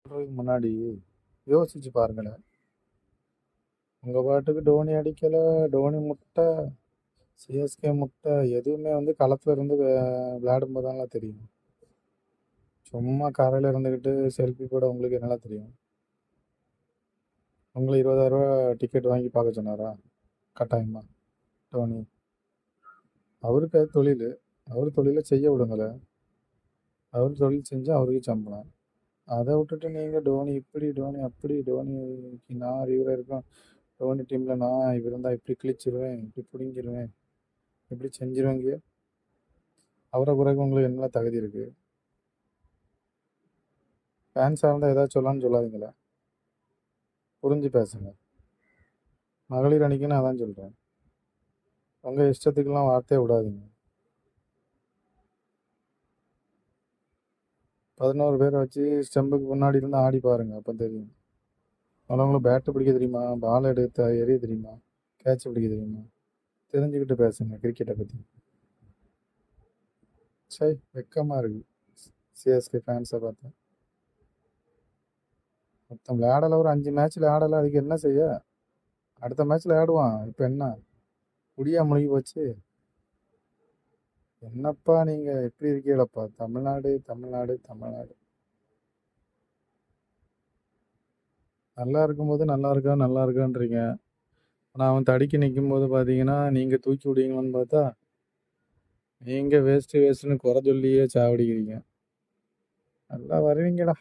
சொல்றதுக்கு முன்னாடி யோசிச்சு பாருங்களேன். உங்க பாட்டுக்கு டோனி அடிக்கல, டோனி முட்டை, சிஎஸ்கே முட்டை எதுவுமே வந்து களத்துல இருந்து விளையாடும் போதுதான்லாம் தெரியும். சும்மா கரையில இருந்துக்கிட்டு செல்ஃபி கூட உங்களுக்கு என்னலாம் தெரியும்? உங்கள ரூ. 20,000 டிக்கெட் வாங்கி பார்க்க சொன்னாரா? கட்டாயமா? டோனி. அவருக்கு அது தொழிலு. அவர் தொழில செய்ய விடுங்களேன். அவர் தொழில் செஞ்சா அவருக்கு சம்பளம். அத விட்டுட்டு நீங்க டோனி இப்படி, டோனி அப்படி, டோனிக்கு நான் இவரு இருக்கோம். டோனி டீம்ல நான் இவர் இருந்தா இப்படி கிழிச்சிருவேன், இப்படி புடுங்கிருவேன், இப்படி செஞ்சிருவேங்க. அவரை குறைக்க உங்களுக்கு என்ன தகுதி இருக்கு? ஃபேன்ஸா இருந்தா ஏதாவது சொல்லலாம்னு சொல்லாதீங்களே. புரிஞ்சு பேசுங்க. மகளிர் அணிக்கு நான் அதான் சொல்றேன். உங்க இஷ்டத்துக்குலாம் வார்த்தையே விடாதீங்க. 11 பேரை வச்சு ஸ்டெம்புக்கு முன்னாடி இருந்து ஆடி பாருங்க. அப்ப தெரியும். அவங்களுக்கு பேட்டு பிடிக்க தெரியுமா? பால் எடுத்து எறிய தெரியுமா? கேட்ச் பிடிக்க தெரியுமா? தெரிஞ்சுக்கிட்டு பேசுங்க கிரிக்கெட்டை பத்தி. சரி, வெக்கமா இருக்கு சிஎஸ்கே ஃபேன்ஸை பார்த்தா. மொத்தம் விளையாடல, ஒரு 5 மேட்ச்ல ஆடல, அதுக்கு என்ன செய்ய? அடுத்த மேட்ச்ல ஆடுவான். இப்போ என்ன குடியா முழுகி போச்சு? என்னப்பா நீங்க எப்படி இருக்கீங்களப்பா? தமிழ்நாடு தமிழ்நாடு தமிழ்நாடு. நல்லா இருக்கும்போது நல்லா இருக்கா நல்லா இருக்கான்றீங்க. ஆனால் அவன் தடிக்க நிற்கும் போது பார்த்தீங்கன்னா நீங்கள் தூக்கி விடுவீங்களான்னு பார்த்தா நீங்கள் வேஸ்ட்டு வேஸ்ட்டுன்னு குறை சொல்லியே சாவடிக்கிறீங்க. நல்லா வருவீங்கடா.